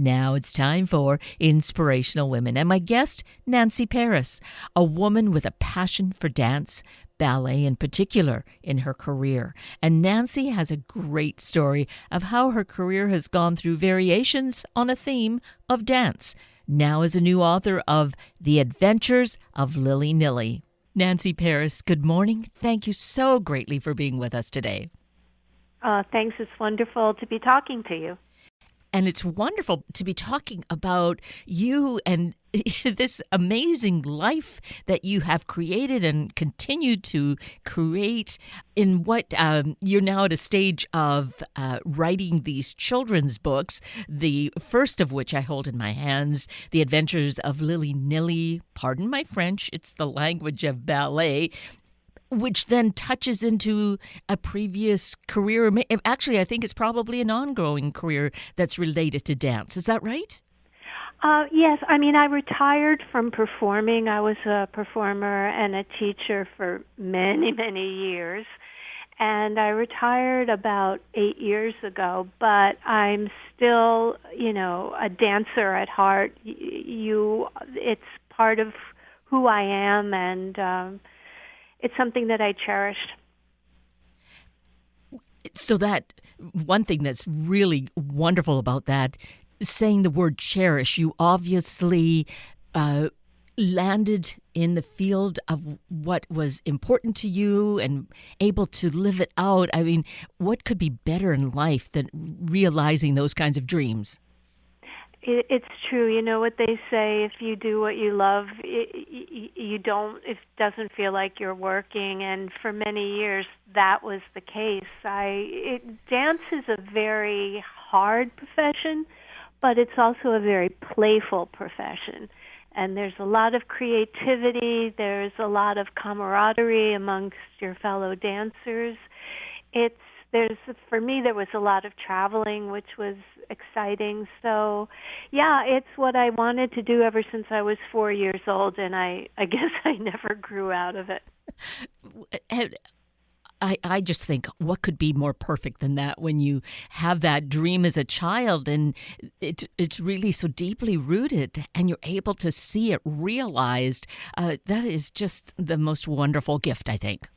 Now it's time for Inspirational Women, and my guest, Nancy Paris, a woman with a passion for dance, ballet in particular, in her career. And Nancy has a great story of how her career has gone through variations on a theme of dance. Now as a new author of The Adventures of Lilly Nilly. Nancy Paris, good morning. Thank you so greatly for being with us today. Thanks. It's wonderful to be talking to you. And it's wonderful to be talking about you and this amazing life that you have created and continue to create in what you're now at a stage of writing these children's books, the first of which I hold in my hands, The Adventures of Lilly Nilly. Pardon my French, it's the Language of Ballet, which then touches into a previous career. Actually, I think it's probably an ongoing career that's related to dance. Is that right? Yes. I mean, I retired from performing. I was a performer and a teacher for many, many years. And I retired about 8 years ago, but I'm still, a dancer at heart. It's part of who I am, and it's something that I cherished. So that one thing that's really wonderful about that, saying the word cherish, you obviously landed in the field of what was important to you and able to live it out. I mean, what could be better in life than realizing those kinds of dreams? It's true. You know what they say, if you do what you love, it doesn't feel like you're working. And for many years, that was the case. Dance is a very hard profession, but it's also a very playful profession. And there's a lot of creativity. There's a lot of camaraderie amongst your fellow dancers. For me, there was a lot of traveling, which was exciting. So, yeah, it's what I wanted to do ever since I was 4 years old, and I guess I never grew out of it. And I just think, what could be more perfect than that when you have that dream as a child and it's really so deeply rooted and you're able to see it realized. That is just the most wonderful gift, I think.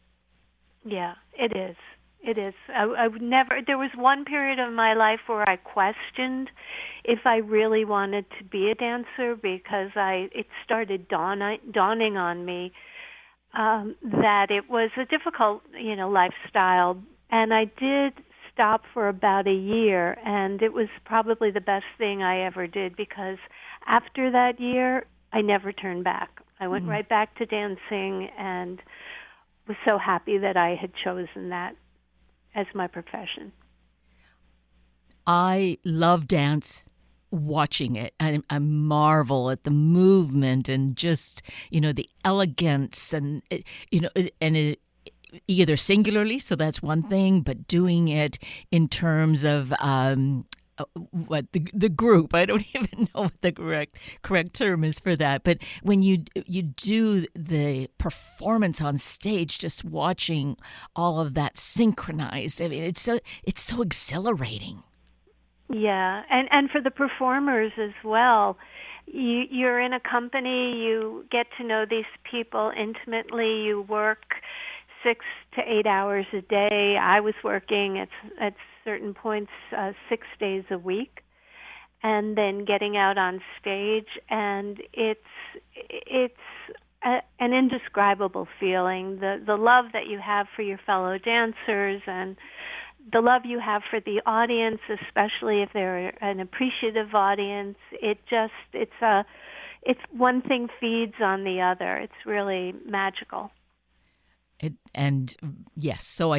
Yeah, it is. It is. I would never. There was one period of my life where I questioned if I really wanted to be a dancer because it started dawning on me that it was a difficult, lifestyle, and I did stop for about a year, and it was probably the best thing I ever did because after that year, I never turned back. I went right back to dancing and was so happy that I had chosen that as my profession. I love dance, watching it. I marvel at the movement and just, the elegance and, it either singularly, so that's one thing, but doing it in terms of the group. I don't even know what the correct term is for that. But when you do the performance on stage, just watching all of that synchronized, I mean, it's so exhilarating. Yeah, and for the performers as well. You're in a company, you get to know these people intimately, you work 6 to 8 hours a day. I was working at certain points 6 days a week, and then getting out on stage, and it's an indescribable feeling. The love that you have for your fellow dancers and the love you have for the audience, especially if they're an appreciative audience. It's one thing feeds on the other. It's really magical. And yes, so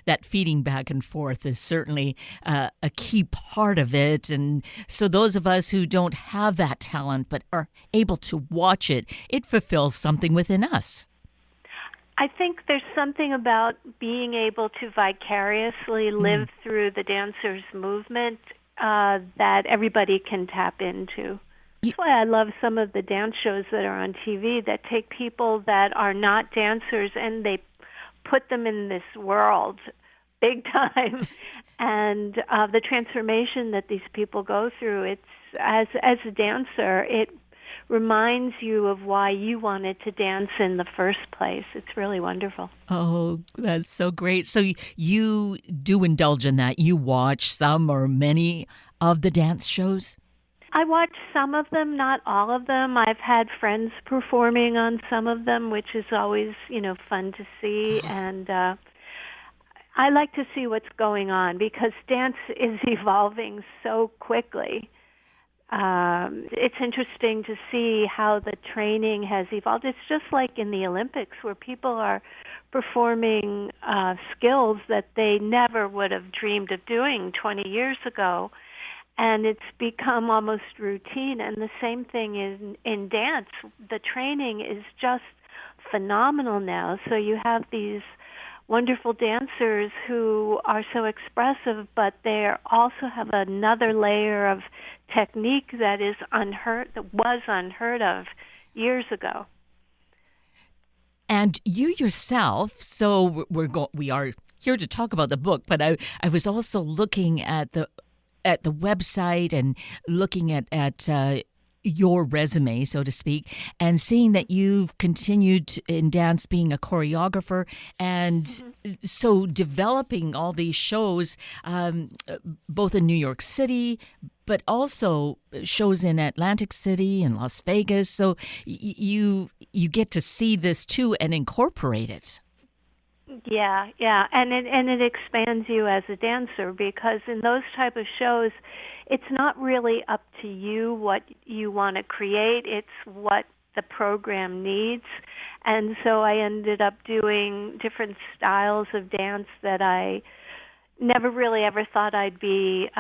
that feeding back and forth is certainly a key part of it. And so those of us who don't have that talent but are able to watch it, it fulfills something within us. I think there's something about being able to vicariously live through the dancers' movement that everybody can tap into. That's why I love some of the dance shows that are on TV that take people that are not dancers and they put them in this world big time. And the transformation that these people go through, it's as a dancer, it reminds you of why you wanted to dance in the first place. It's really wonderful. Oh, that's so great. So you do indulge in that. You watch some or many of the dance shows? I watch some of them, not all of them. I've had friends performing on some of them, which is always, fun to see. And I like to see what's going on because dance is evolving so quickly. It's interesting to see how the training has evolved. It's just like in the Olympics where people are performing skills that they never would have dreamed of doing 20 years ago. And it's become almost routine. And the same thing in dance. The training is just phenomenal now. So you have these wonderful dancers who are so expressive, but they also have another layer of technique that was unheard of years ago. And you yourself, so we are here to talk about the book, but I was also looking at the website and looking at your resume, so to speak, and seeing that you've continued in dance being a choreographer, and so developing all these shows, both in New York City, but also shows in Atlantic City and Las Vegas. So you get to see this too and incorporate it. Yeah, and it expands you as a dancer because in those type of shows, it's not really up to you what you want to create. It's what the program needs, and so I ended up doing different styles of dance that I never really ever thought I'd be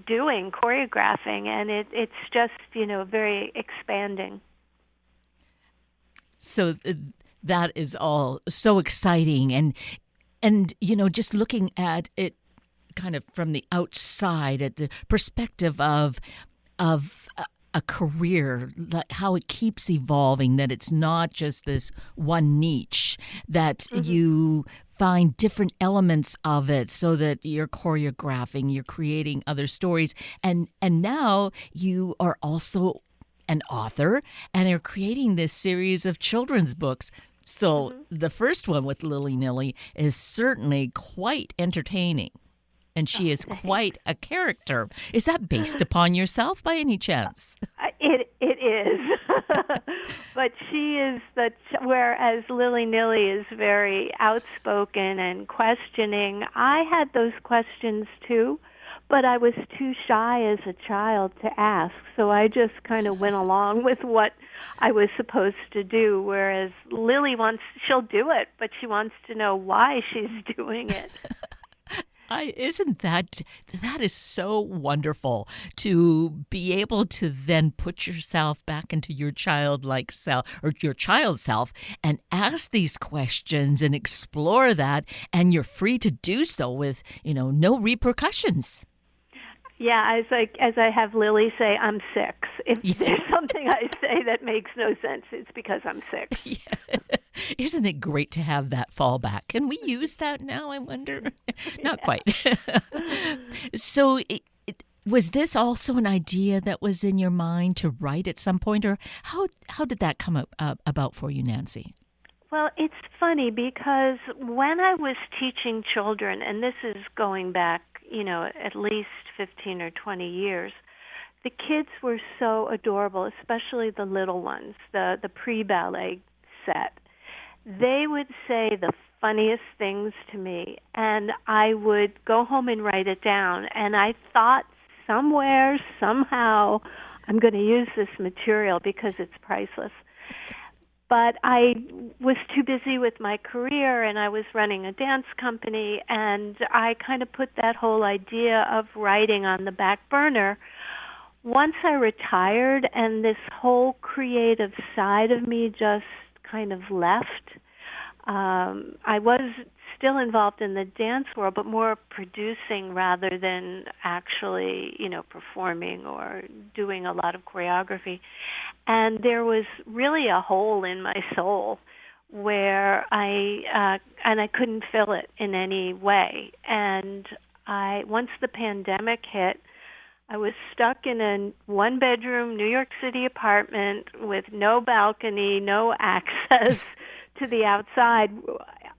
doing choreographing, and it's just very expanding. So. That is all so exciting, and just looking at it kind of from the outside, at the perspective of a career, like how it keeps evolving, that it's not just this one niche, that you find different elements of it so that you're choreographing, you're creating other stories, and now you are also an author and are creating this series of children's books. So the first one with Lilly Nilly is certainly quite entertaining, and she is quite a character. Is that based upon yourself by any chance? It is, but she is whereas Lilly Nilly is very outspoken and questioning. I had those questions too, but I was too shy as a child to ask, so I just kind of went along with what I was supposed to do, whereas Lily she'll do it, but she wants to know why she's doing it. Isn't that is so wonderful to be able to then put yourself back into your childlike self or your child self and ask these questions and explore that, and you're free to do so with, no repercussions. Yeah, as I have Lily say, I'm 6. If there's something I say that makes no sense, it's because I'm 6. Yeah. Isn't it great to have that fallback? Can we use that now, I wonder? Not quite. So was this also an idea that was in your mind to write at some point, or how did that come about for you, Nancy? Well, it's funny because when I was teaching children, and this is going back, at least 15 or 20 years, the kids were so adorable, especially the little ones, the pre-ballet set. They would say the funniest things to me, and I would go home and write it down, and I thought somewhere, somehow, I'm going to use this material because it's priceless. But I was too busy with my career, and I was running a dance company, and I kind of put that whole idea of writing on the back burner. Once I retired, and this whole creative side of me just kind of left, I was still involved in the dance world, but more producing rather than actually, performing or doing a lot of choreography. And there was really a hole in my soul where I and I couldn't fill it in any way. And once the pandemic hit, I was stuck in a one-bedroom New York City apartment with no balcony, no access to the outside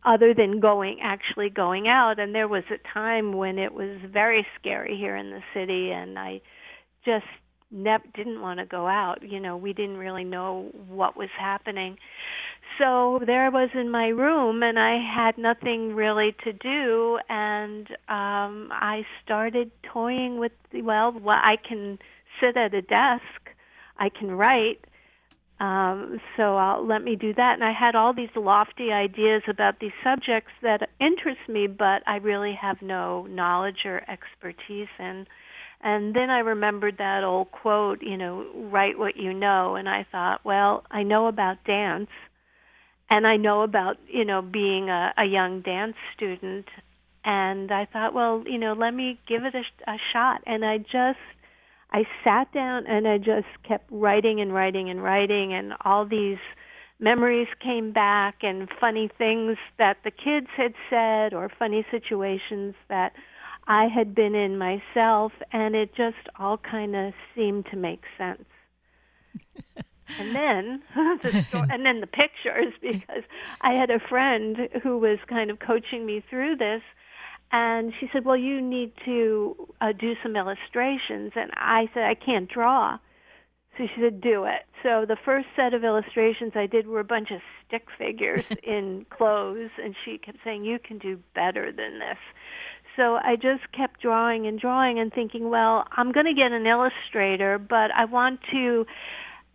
other than actually going out. And there was a time when it was very scary here in the city, and I just didn't want to go out. We didn't really know what was happening. So there I was in my room, and I had nothing really to do, and I started toying with, I can sit at a desk, I can write, so let me do that. And I had all these lofty ideas about these subjects that interest me, but I really have no knowledge or expertise in. And then I remembered that old quote, write what you know, and I thought, well, I know about dance, and I know about, being a young dance student. And I thought, well, let me give it a shot. And I sat down and I just kept writing and writing and writing. And all these memories came back, and funny things that the kids had said, or funny situations that I had been in myself. And it just all kind of seemed to make sense. And then the pictures, because I had a friend who was kind of coaching me through this, and she said, well, you need to do some illustrations. And I said, I can't draw. So she said, do it. So the first set of illustrations I did were a bunch of stick figures in clothes, and she kept saying, you can do better than this. So I just kept drawing and thinking, well, I'm going to get an illustrator, but I want to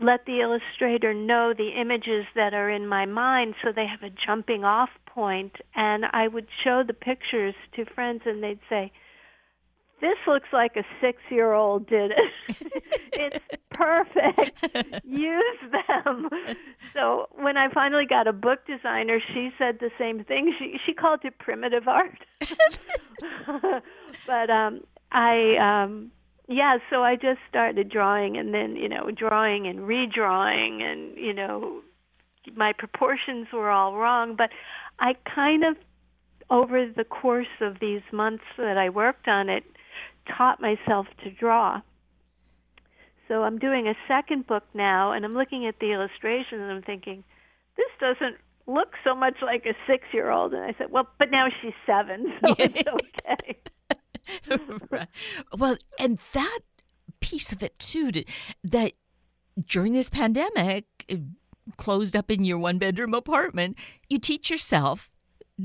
let the illustrator know the images that are in my mind so they have a jumping off point. And I would show the pictures to friends, and they'd say, this looks like a 6-year-old did it. It's perfect. Use them. So when I finally got a book designer, she said the same thing. She called it primitive art. But so I just started drawing, and then, drawing and redrawing, and, my proportions were all wrong. But I kind of, over the course of these months that I worked on it, taught myself to draw. So I'm doing a second book now, and I'm looking at the illustrations, and I'm thinking, this doesn't look so much like a 6-year-old. And I said, well, but now she's 7, so it's okay. Right. Well, and that piece of it too, that during this pandemic, closed up in your one-bedroom apartment, you teach yourself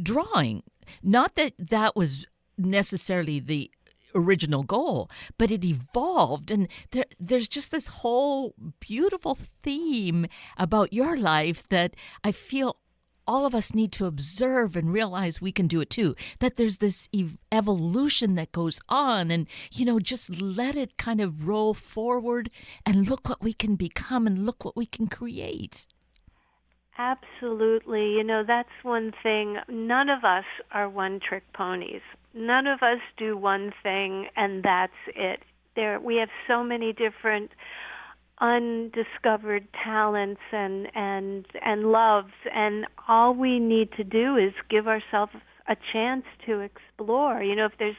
drawing. Not that that was necessarily the original goal, but it evolved, and there's just this whole beautiful theme about your life that I feel all of us need to observe and realize we can do it too, that there's this evolution that goes on, and, just let it kind of roll forward, and look what we can become, and look what we can create. Absolutely. That's one thing. None of us are one-trick ponies. None of us do one thing, and that's it. We have so many different undiscovered talents and loves, and all we need to do is give ourselves a chance to explore. If there's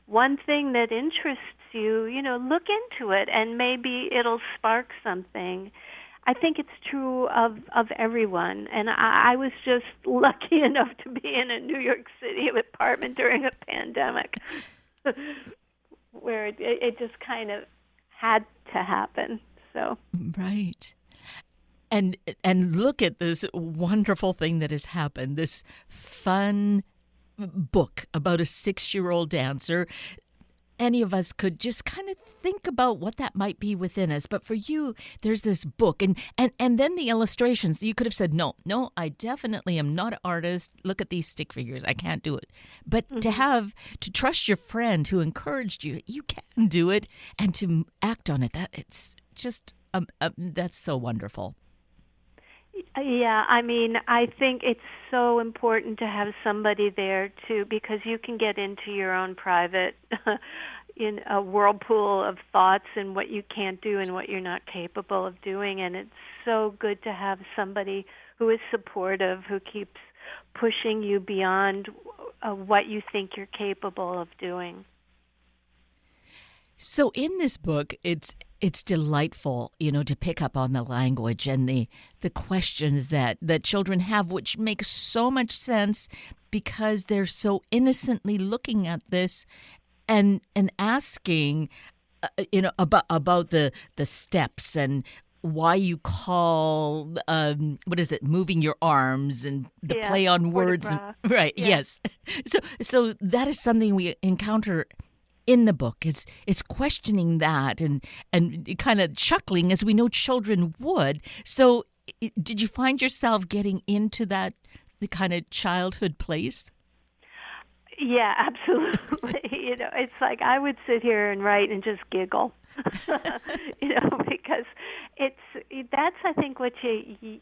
one thing that interests you, look into it, and maybe it'll spark something. I think it's true of everyone, and I was just lucky enough to be in a New York City apartment during a pandemic where it just kind of had to happen. So right. And look at this wonderful thing that has happened, this fun book about a 6-year-old dancer. Any of us could just kind of think about what that might be within us. But for you, there's this book, and then the illustrations. You could have said, no, I definitely am not an artist. Look at these stick figures. I can't do it. But to trust your friend who encouraged you, you can do it, and to act on it, it's just, that's so wonderful. Yeah, I think it's so important to have somebody there too, because you can get into your own private in a whirlpool of thoughts and what you can't do and what you're not capable of doing, and it's so good to have somebody who is supportive, who keeps pushing you beyond what you think you're capable of doing. So in this book, it's delightful, to pick up on the language and the questions that children have, which make so much sense because they're so innocently looking at this and asking, about the steps and why you call what is it, moving your arms and the play on words, right? Yeah. Yes. So that is something we encounter in the book. It's questioning that and kind of chuckling, as we know children would. So did you find yourself getting into that the kind of childhood place? Yeah, absolutely. It's like I would sit here and write and just giggle, because that's I think what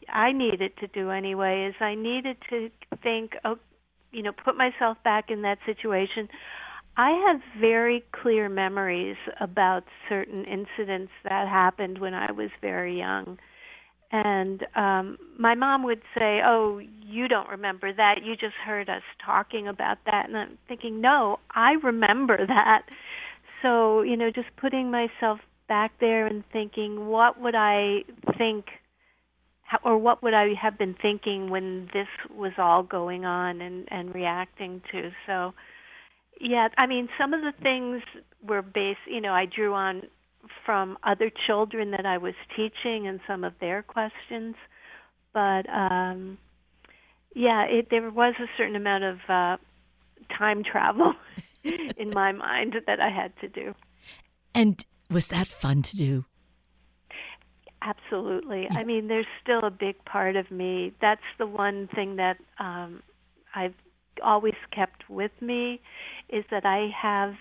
I needed to do anyway, is I needed to think, put myself back in that situation. I have very clear memories about certain incidents that happened when I was very young. And my mom would say, "Oh, you don't remember that. You just heard us talking about that." And I'm thinking, no, I remember that. So, just putting myself back there and thinking, what would I think, or what would I have been thinking when this was all going on and reacting to. So, yeah, I mean, some of the things were based, I drew on from other children that I was teaching and some of their questions. But, there was a certain amount of time travel in my mind that I had to do. And was that fun to do? Absolutely. Yeah. I mean, there's still a big part of me. That's the one thing that I've always kept with me, is that I have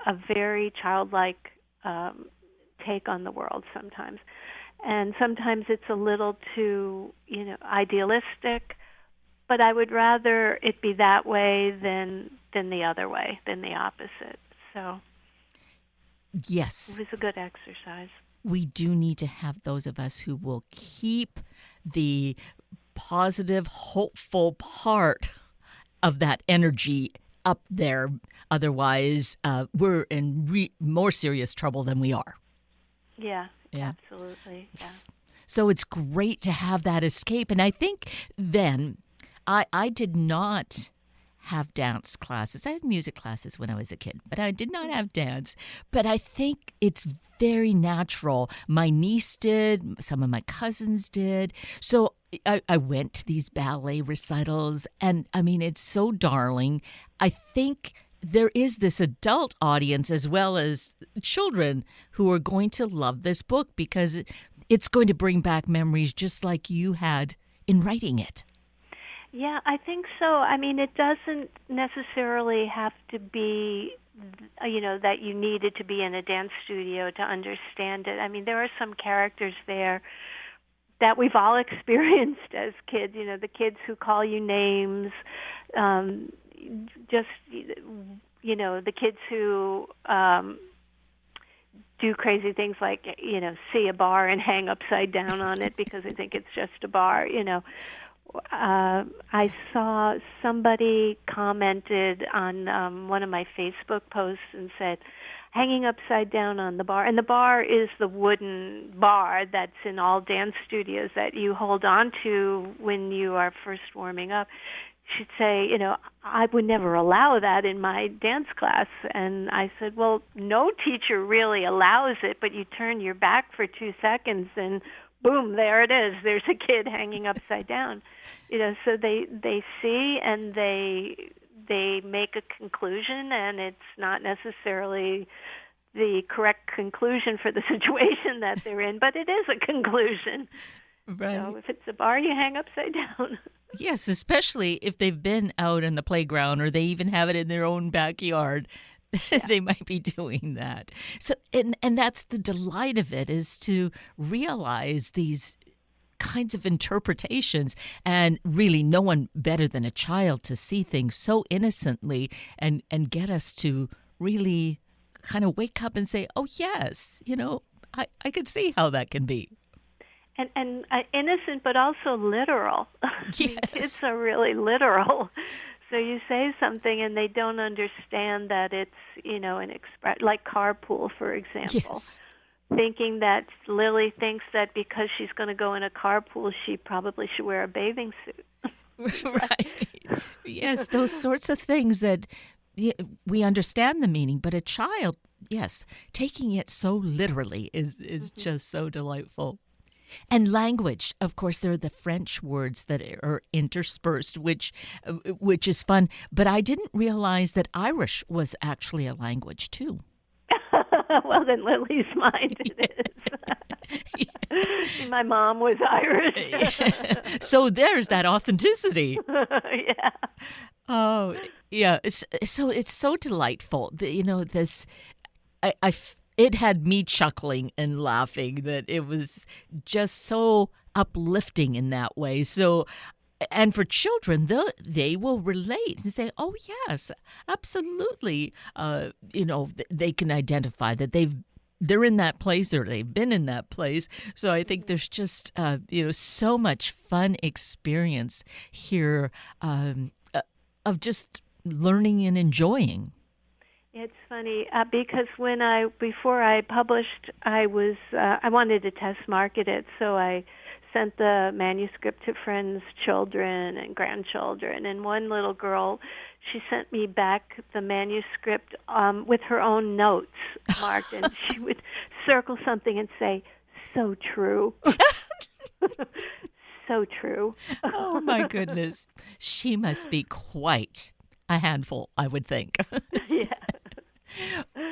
a very childlike take on the world sometimes. And sometimes it's a little too, idealistic, but I would rather it be that way than the other way, than the opposite. So yes, it was a good exercise. We do need to have those of us who will keep the positive, hopeful part of that energy up there. Otherwise, we're in more serious trouble than we are. Yeah. Absolutely. Yeah. So it's great to have that escape. And I think then I did not have dance classes. I had music classes when I was a kid, but I did not have dance. But I think it's very natural. My niece did, some of my cousins did. So I went to these ballet recitals, and I mean, it's so darling. I think there is this adult audience as well as children who are going to love this book because it's going to bring back memories just like you had in writing it. Yeah, I think so. I mean, it doesn't necessarily have to be, that you needed to be in a dance studio to understand it. I mean, there are some characters there that we've all experienced as kids, the kids who call you names, the kids who do crazy things like, see a bar and hang upside down on it because they think it's just a bar, I saw somebody commented on one of my Facebook posts and said, hanging upside down on the bar. And the bar is the wooden bar that's in all dance studios that you hold on to when you are first warming up. She'd say, I would never allow that in my dance class. And I said, well, no teacher really allows it, but you turn your back for 2 seconds and boom, there it is. There's a kid hanging upside down. So they see and they make a conclusion, and it's not necessarily the correct conclusion for the situation that they're in, but it is a conclusion. Right. So if it's a bar, you hang upside down. Yes, especially if they've been out in the playground or they even have it in their own backyard. Yeah. They might be doing that. So, and that's the delight of it, is to realize these kinds of interpretations, and really no one better than a child to see things so innocently and get us to really kind of wake up and say, oh yes, I could see how that can be. and innocent, but also literal. I mean, kids Yes. are really literal. So you say something and they don't understand that it's, an express, like carpool, for example. Yes. Thinking that Lily thinks that because she's going to go in a carpool, she probably should wear a bathing suit. Right. Yes, those sorts of things that we understand the meaning, but a child, yes, taking it so literally is Hmm. just so delightful. And language, of course, there are the French words that are interspersed, which is fun. But I didn't realize that Irish was actually a language too. Well, then Lily's mind it is. My mom was Irish. So there's that authenticity. Yeah. Oh, yeah. So it's so delightful. This, it had me chuckling and laughing that it was just so uplifting in that way. So, and for children, they will relate and say, "Oh yes, absolutely." They can identify that they're in that place or they've been in that place. So I think there's just so much fun experience here of just learning and enjoying. It's funny because before I published, I wanted to test market it, so I sent the manuscript to friends' children and grandchildren. And one little girl, she sent me back the manuscript with her own notes marked, and she would circle something and say, "So true." So true. Oh my goodness. She must be quite a handful, I would think. Yeah.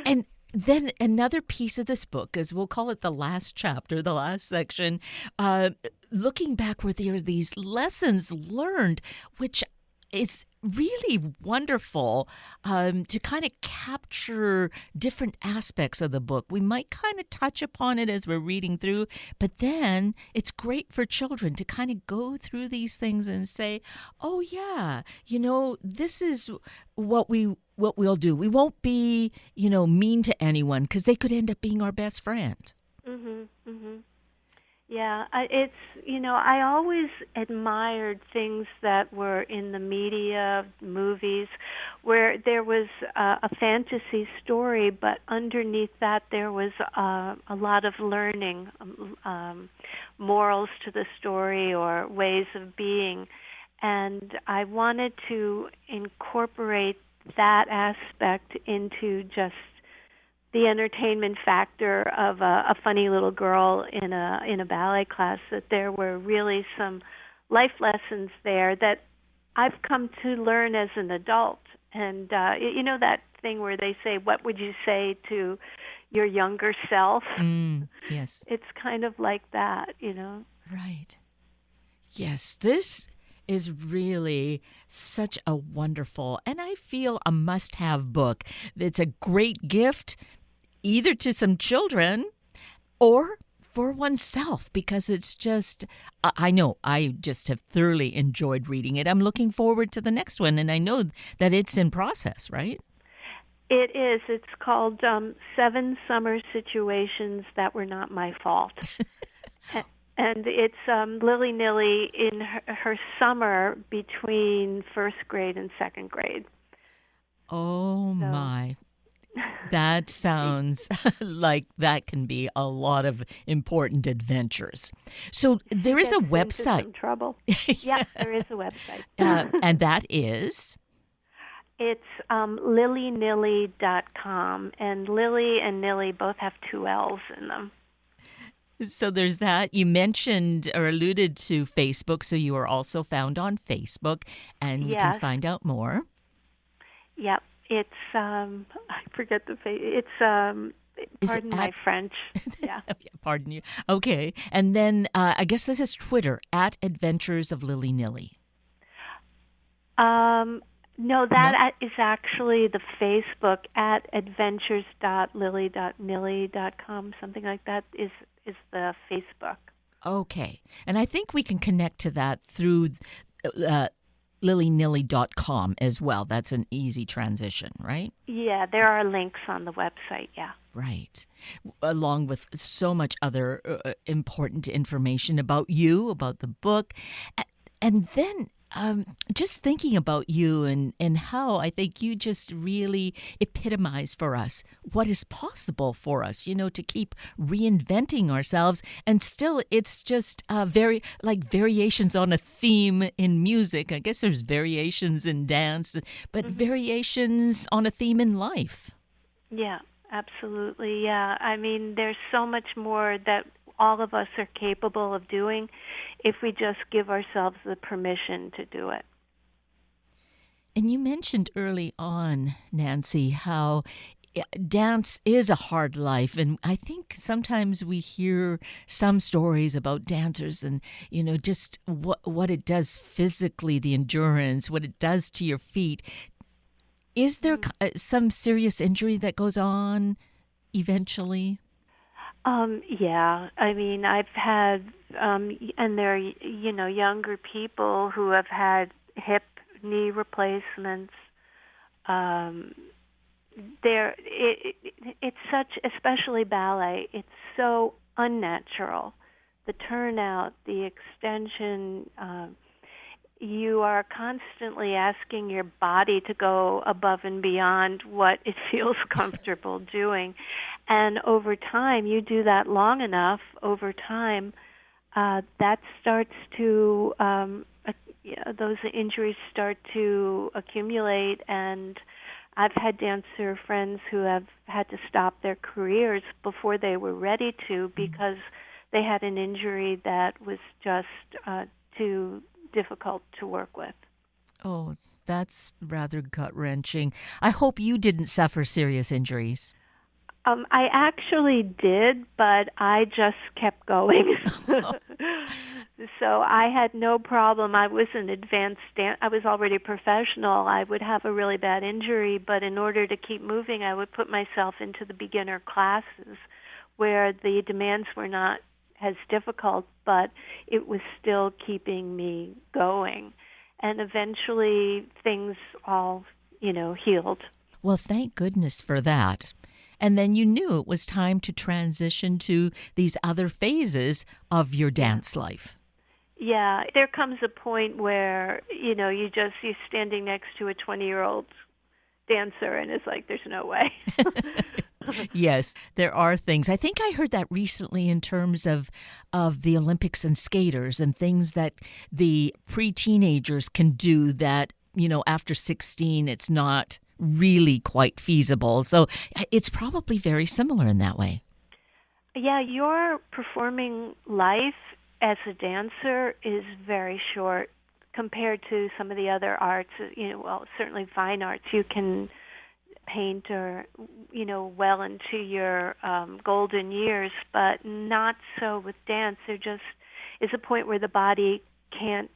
And then another piece of this book is, we'll call it the last chapter, the last section, looking back where there are these lessons learned, which is really wonderful to kind of capture different aspects of the book. We might kind of touch upon it as we're reading through, but then it's great for children to kind of go through these things and say, "Oh yeah, this is what we'll do. We won't be, mean to anyone because they could end up being our best friend." Mhm. Mhm. Yeah, I always admired things that were in the media, movies, where there was a fantasy story, but underneath that there was a lot of learning, morals to the story or ways of being. And I wanted to incorporate that aspect into just the entertainment factor of a funny little girl in a ballet class, that there were really some life lessons there that I've come to learn as an adult. And that thing where they say, "What would you say to your younger self?" Yes. It's kind of like that. Right. Yes, this is really such a wonderful, and I feel a must-have book. It's a great gift either to some children or for oneself, because it's just, I know I just have thoroughly enjoyed reading it. I'm looking forward to the next one, and I know that it's in process, right? It is. It's called 7 Summer Situations That Were Not My Fault. And it's Lilly Nilly in her summer between first grade and second grade. Oh So my. That sounds like that can be a lot of important adventures. So she there is gets a into website. some trouble. Yeah. Yeah, there is a website. And that is? It's lillynilly.com, and Lily and Nilly both have 2 L's in them. So there's that. You mentioned or alluded to Facebook, so you are also found on Facebook, and we can Yes. find out more. Yep. It's I forget the it's Is it pardon my at? French. Yeah. Pardon you. Okay, and then I guess this is Twitter at Adventures of Lilly Nilly. No, No. that is actually the Facebook at adventures.lilly.nilly.com, something like that is the Facebook. Okay, and I think we can connect to that through lillynilly.com as well. That's an easy transition, right? Yeah, there are links on the website, yeah. Right. Along with so much other important information about you, about the book. And then just thinking about you and how I think you just really epitomize for us what is possible for us, to keep reinventing ourselves. And still, it's just very like variations on a theme in music. I guess there's variations in dance, but variations on a theme in life. Yeah, absolutely. Yeah. I mean, there's so much more that all of us are capable of doing if we just give ourselves the permission to do it. And you mentioned early on, Nancy, how dance is a hard life. And I think sometimes we hear some stories about dancers and, just what it does physically, the endurance, what it does to your feet. Is there some serious injury that goes on eventually? Yeah. I mean, I've had, and there are, younger people who have had hip, knee replacements. It's such, especially ballet, it's so unnatural. The turnout, the extension, you are constantly asking your body to go above and beyond what it feels comfortable doing. And over time, you do that long enough, over time, that starts to, those injuries start to accumulate. And I've had dancer friends who have had to stop their careers before they were ready to because they had an injury that was just too difficult to work with. Oh, that's rather gut-wrenching. I hope you didn't suffer serious injuries. I actually did, but I just kept going. So I had no problem. I was an advanced I was already professional. I would have a really bad injury, but in order to keep moving, I would put myself into the beginner classes where the demands were not as difficult, but it was still keeping me going. And eventually things all, healed. Well, thank goodness for that. And then you knew it was time to transition to these other phases of your dance life. Yeah, there comes a point where, you're standing next to a 20-year-old dancer and it's like, there's no way. Yes, there are things. I think I heard that recently in terms of the Olympics and skaters and things that the pre-teenagers can do that, after 16, it's not really quite feasible. So it's probably very similar in that way. Yeah, your performing life as a dancer is very short compared to some of the other arts. Certainly fine arts. You can paint or, well into your golden years, but not so with dance. There just is a point where the body can't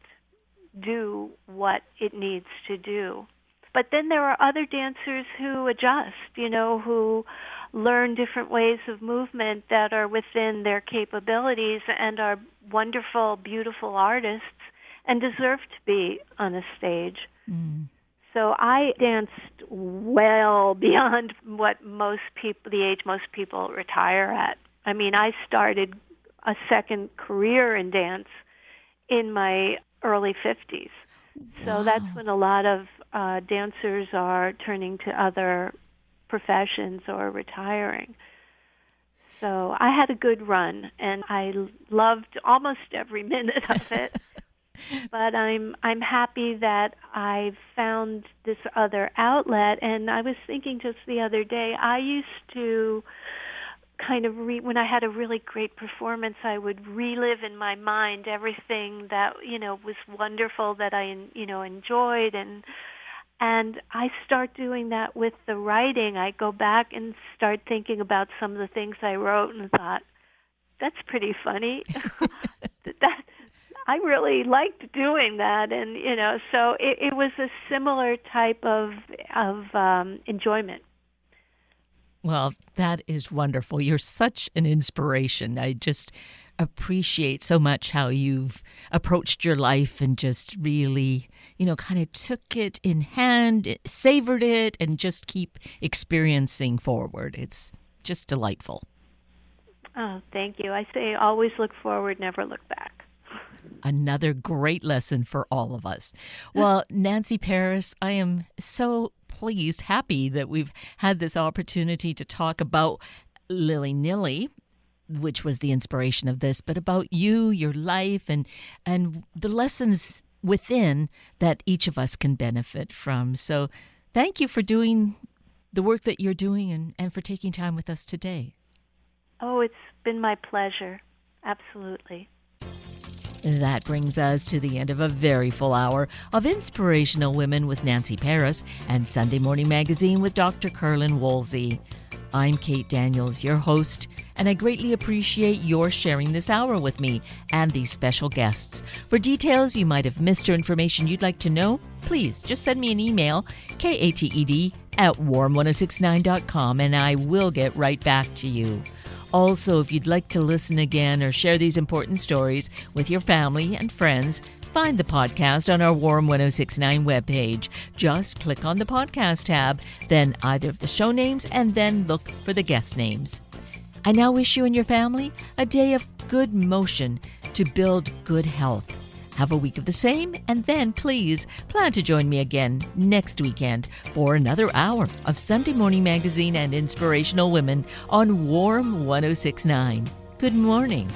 do what it needs to do. But then there are other dancers who adjust, who learn different ways of movement that are within their capabilities and are wonderful, beautiful artists and deserve to be on a stage. So I danced well beyond what the age most people retire at. I mean, I started a second career in dance in my early 50s. So that's when a lot of dancers are turning to other professions or retiring. So I had a good run, and I loved almost every minute of it. But I'm happy that I found this other outlet. And I was thinking just the other day, I used to kind of when I had a really great performance, I would relive in my mind everything that was wonderful that I enjoyed, and I start doing that with the writing. I go back and start thinking about some of the things I wrote and thought, that's pretty funny. that I really liked doing that, and so it was a similar type of enjoyment. Well, that is wonderful. You're such an inspiration. I just appreciate so much how you've approached your life and just really, kind of took it in hand, savored it, and just keep experiencing forward. It's just delightful. Oh, thank you. I say always look forward, never look back. Another great lesson for all of us. Well, Nancy Paris, I am so pleased, happy that we've had this opportunity to talk about Lilly Nilly, which was the inspiration of this, but about you, your life, and the lessons within that each of us can benefit from. So thank you for doing the work that you're doing and for taking time with us today. Oh, it's been my pleasure. Absolutely. That brings us to the end of a very full hour of Inspirational Women with Nancy Paris and Sunday Morning Magazine with Dr. Carlin Woolsey. I'm Kate Daniels, your host, and I greatly appreciate your sharing this hour with me and these special guests. For details you might have missed or information you'd like to know, please just send me an email, kated@warm1069.com, and I will get right back to you. Also, if you'd like to listen again or share these important stories with your family and friends, find the podcast on our Warm 1069 webpage. Just click on the podcast tab, then either of the show names, and then look for the guest names. I now wish you and your family a day of good motion to build good health. Have a week of the same, and then please plan to join me again next weekend for another hour of Sunday Morning Magazine and Inspirational Women on Warm 1069. Good morning.